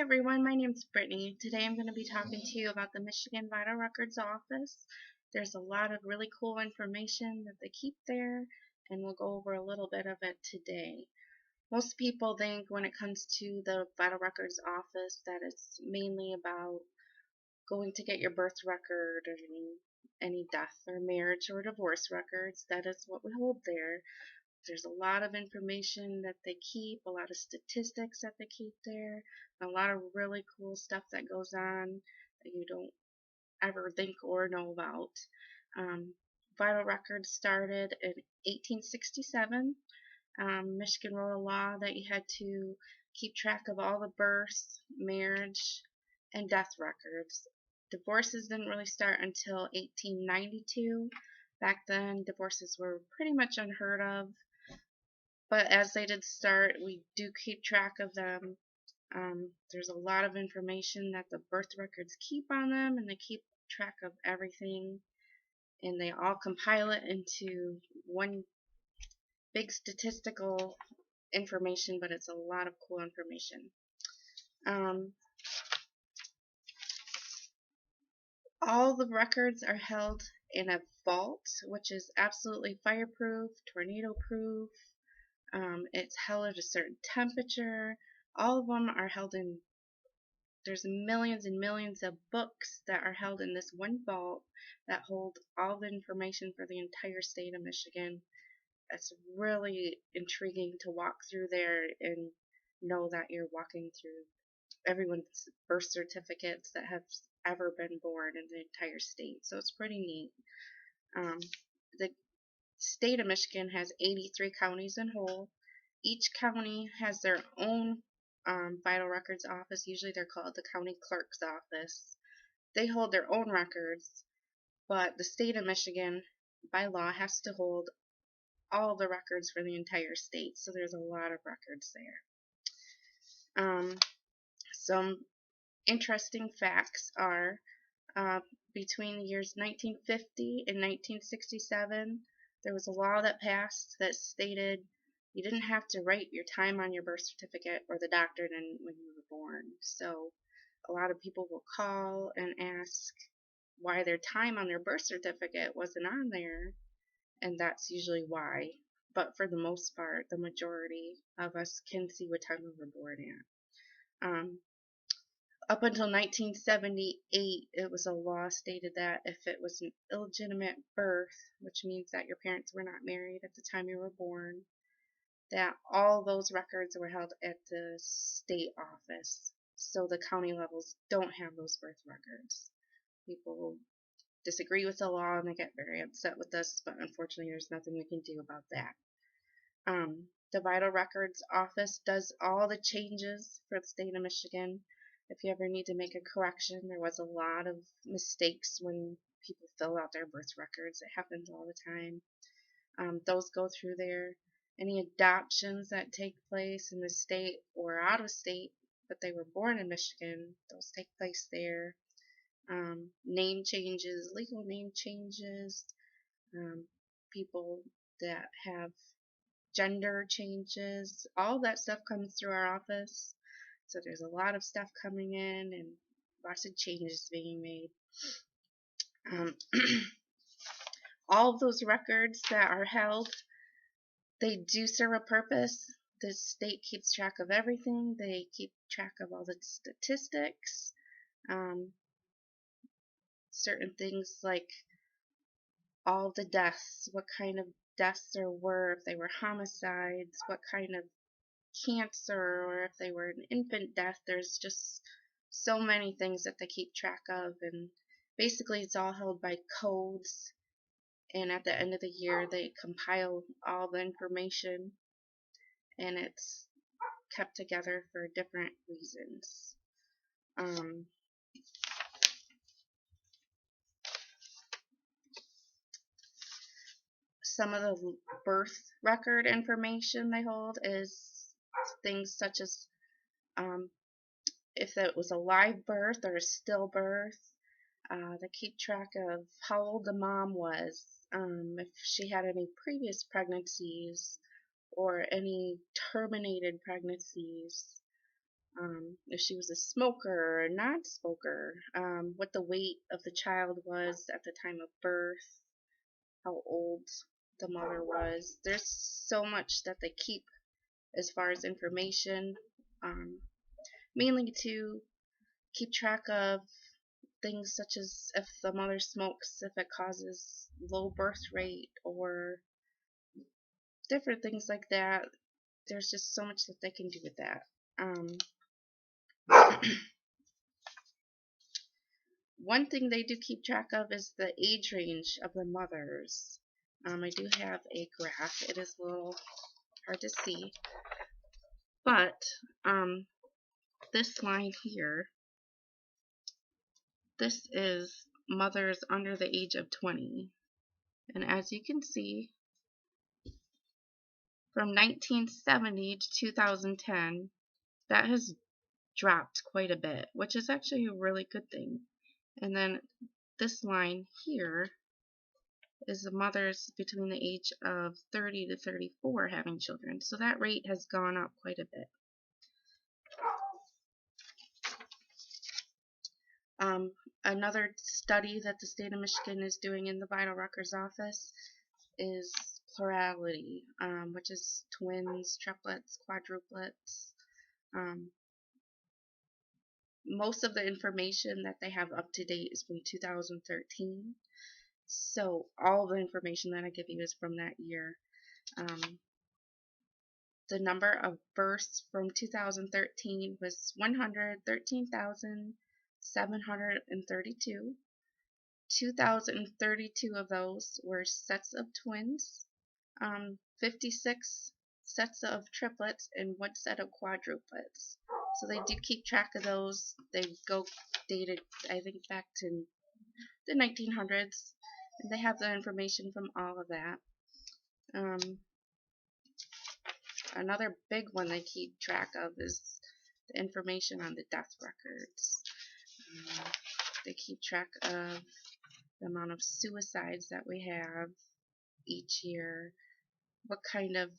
everyone, my name's Brittney. Today I'm going to be talking to you about the Michigan Vital Records Office. There's a lot of really cool information that they keep there, and we'll go over a little bit of it today. Most people think when it comes to the Vital Records Office that it's mainly about going to get your birth record or any death or marriage or divorce records. That is what we hold there. There's a lot of information that they keep, a lot of statistics that they keep there, a lot of really cool stuff that goes on that you don't ever think or know about. Vital records started in 1867. Michigan wrote a law that you had to keep track of all the births, marriage, and death records. Divorces didn't really start until 1892. Back then, divorces were pretty much unheard of. But as they did start, we do keep track of them. There's a lot of information that the birth records keep on them, and they keep track of everything, and they all compile it into one big statistical information, but it's a lot of cool information. All the records are held in a vault, which is absolutely fireproof, tornado proof. It's held at a certain temperature. All of them are held in, there's millions and millions of books that are held in this one vault that hold all the information for the entire state of Michigan. It's really intriguing to walk through there and know that you're walking through everyone's birth certificates that have ever been born in the entire state. So it's pretty neat. The state of Michigan has 83 counties in whole. Each county has their own vital records office. Usually they're called the county clerk's office. They hold their own records, but the state of Michigan, by law, has to hold all the records for the entire state. So there's a lot of records there. Some interesting facts are between the years 1950 and 1967, there was a law that passed that stated you didn't have to write your time on your birth certificate or the doctor didn't when you were born. So a lot of people will call and ask why their time on their birth certificate wasn't on there, and that's usually why. But for the most part, the majority of us can see what time we were born at. Up until 1978, it was a law stated that if it was an illegitimate birth, which means that your parents were not married at the time you were born, that all those records were held at the state office. So the county levels don't have those birth records. People disagree with the law and they get very upset with us, but unfortunately there's nothing we can do about that. The Vital Records Office does all the changes for the state of Michigan. If you ever need to make a correction, there was a lot of mistakes when people fill out their birth records. It happens all the time. Those go through there. Any adoptions that take place in the state or out of state, but they were born in Michigan, those take place there. Name changes, legal name changes, people that have gender changes, all that stuff comes through our office. So there's a lot of stuff coming in and lots of changes being made. All of those records that are held, they do serve a purpose. The state keeps track of everything. They keep track of all the statistics. Certain things like all the deaths, what kind of deaths there were, if they were homicides, what kind of cancer, or if they were an infant death. There's just so many things that they keep track of, and basically it's all held by codes, and at the end of the year they compile all the information and it's kept together for different reasons. Some of the birth record information they hold is things such as if it was a live birth or a stillbirth. They keep track of how old the mom was, if she had any previous pregnancies or any terminated pregnancies. if she was a smoker or a non-smoker, what the weight of the child was at the time of birth, how old the mother was. There's so much that they keep as far as information, mainly to keep track of things such as if the mother smokes, if it causes low birth rate or different things like that. There's just so much that they can do with that. One thing they do keep track of is the age range of the mothers. I do have a graph. It is a little hard to see, but this line here, this is mothers under the age of 20. And as you can see, from 1970 to 2010, that has dropped quite a bit, which is actually a really good thing. And then this line here is the mothers between the age of 30 to 34 having children. So that rate has gone up quite a bit. Another study that the state of Michigan is doing in the Vital Records office is plurality, which is twins, triplets, quadruplets. Most of the information that they have up to date is from 2013. So all the information that I give you is from that year. The number of births from 2013 was 113,732. 2,032 of those were sets of twins, 56 sets of triplets, and one set of quadruplets. So they do keep track of those. They go dated, I think, back to the 1900s, and they have the information from all of that. Another big one they keep track of is the information on the death records. They keep track of the amount of suicides that we have each year, what kind of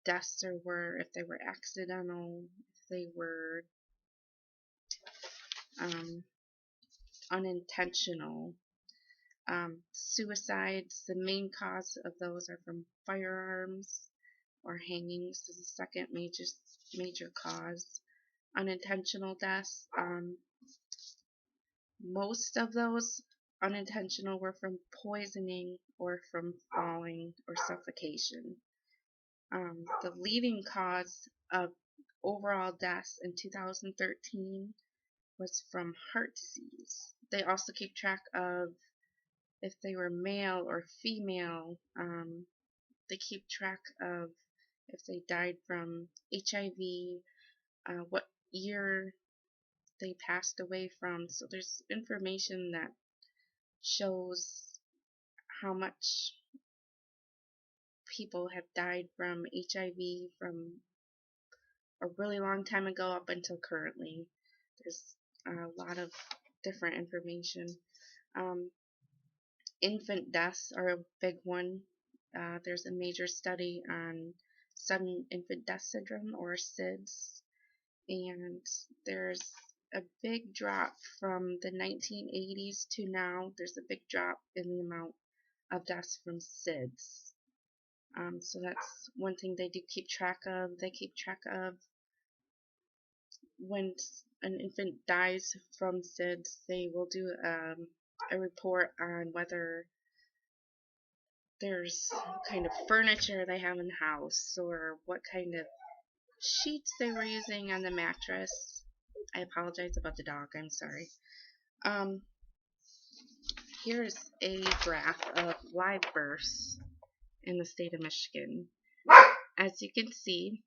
deaths there were, if they were accidental, if they were unintentional. Suicides, the main cause of those are from firearms or hangings is the second major cause. Unintentional deaths, most of those unintentional were from poisoning or from falling or suffocation. The leading cause of overall deaths in 2013 was from heart disease. They also keep track of if they were male or female. They keep track of if they died from HIV, what year they passed away from. So there's information that shows how much people have died from HIV from a really long time ago up until currently. There's a lot of different information. Infant deaths are a big one. There's a major study on sudden infant death syndrome, or SIDS, and there's a big drop from the 1980s to now. There's a big drop in the amount of deaths from SIDS. So that's one thing they do keep track of. They keep track of when an infant dies from SIDS, they will do a report on whether there's what kind of furniture they have in the house or what kind of sheets they were using on the mattress. I apologize about the dog, I'm sorry. Here's a graph of live births in the state of Michigan. As you can see,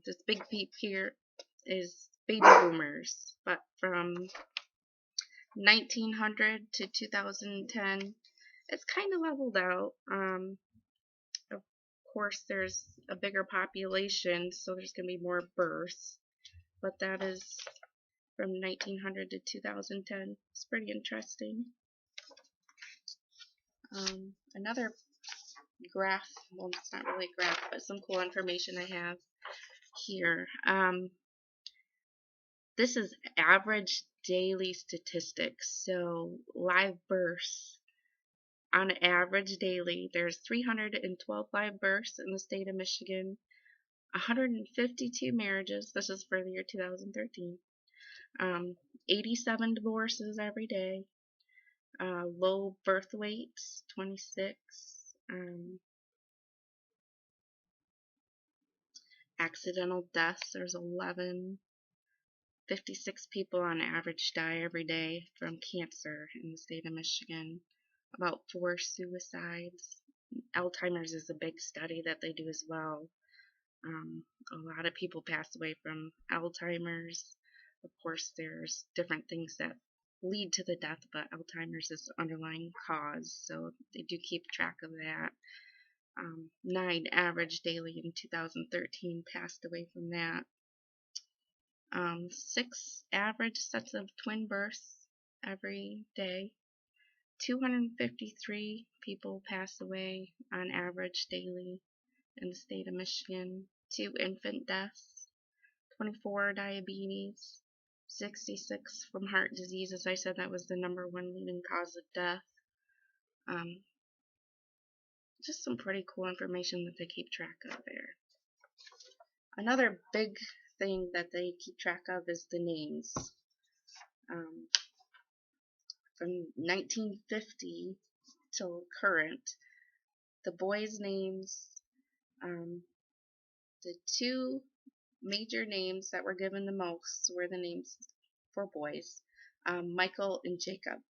this big peep here is baby boomers, but from 1900 to 2010, it's kind of leveled out. Of course, there's a bigger population, so there's going to be more births, but that is from 1900 to 2010. It's pretty interesting. Another graph, well, it's not really a graph, but some cool information I have here. This is average daily statistics. So live births on average daily, there's 312 live births in the state of Michigan, 152 marriages. This is for the year 2013. 87 divorces every day. Low birth weights, 26. Accidental deaths, there's 11. 56 people on average die every day from cancer in the state of Michigan. About 4 suicides. Alzheimer's is a big study that they do as well. A lot of people pass away from Alzheimer's. Of course, there's different things that lead to the death, but Alzheimer's is the underlying cause, so they do keep track of that. 9 average daily in 2013 passed away from that. 6 average sets of twin births every day. 253 people pass away on average daily in the state of Michigan. 2 infant deaths. 24 diabetes. 66 from heart disease. As I said, that was the #1 leading cause of death. Just some pretty cool information that they keep track of there. Another big thing that they keep track of is the names. From 1950 till current, the boys' names, the 2 major names that were given the most were the names for boys, Michael and Jacob.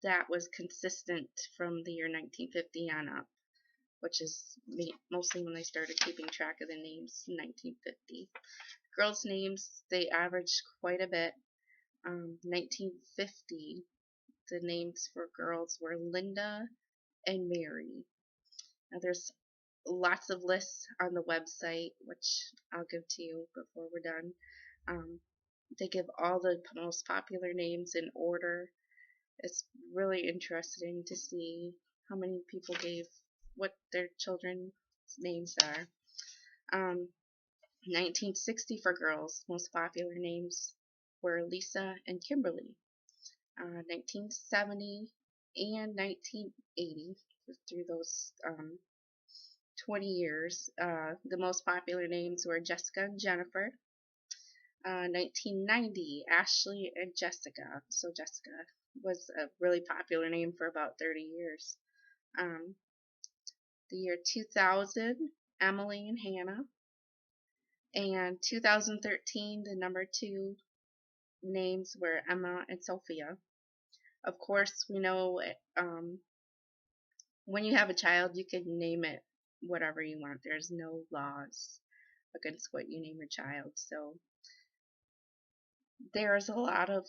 That was consistent from the year 1950 on up, which is mostly when they started keeping track of the names in 1950. Girls' names, they averaged quite a bit. 1950, the names for girls were Linda and Mary. Now there's lots of lists on the website, which I'll give to you before we're done. They give all the most popular names in order. It's really interesting to see how many people gave what their children's names are. 1960 for girls, most popular names were Lisa and Kimberly. 1970 and 1980, through those 20 years, the most popular names were Jessica and Jennifer. 1990, Ashley and Jessica. So Jessica was a really popular name for about 30 years. The year 2000, Emily and Hannah. And 2013, the #2 names were Emma and Sophia. Of course, we know when you have a child, you can name it whatever you want. There's no laws against what you name your child. So there's a lot of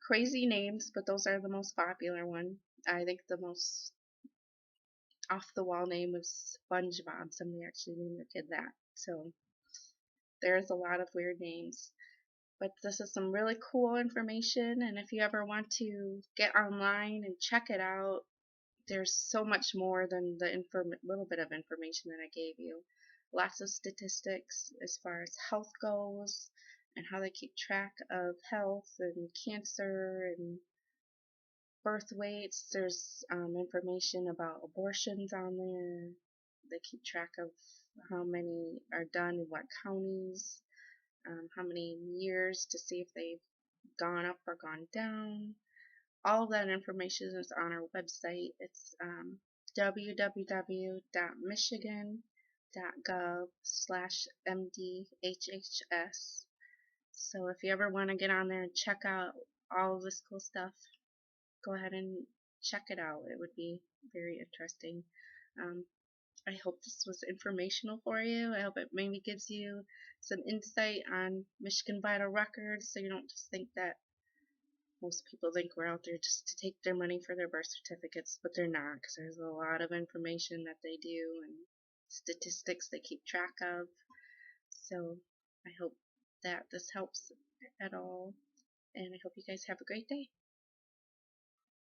crazy names, but those are the most popular one. I think the most off-the-wall name was SpongeBob. Somebody actually named their kid that. So there's a lot of weird names. But this is some really cool information, and if you ever want to get online and check it out, there's so much more than the little bit of information that I gave you. Lots of statistics as far as health goes, and how they keep track of health and cancer and birth weights. There's information about abortions on there. They keep track of how many are done in what counties, how many years, to see if they've gone up or gone down. All of that information is on our website. It's www.michigan.gov/MDHHS. So if you ever want to get on there and check out all of this cool stuff, go ahead and check it out. It would be very interesting. I hope this was informational for you. I hope it maybe gives you some insight on Michigan vital records, so you don't just think that most people think we're out there just to take their money for their birth certificates, but they're not, because there's a lot of information that they do and statistics they keep track of. So I hope that this helps at all, and I hope you guys have a great day.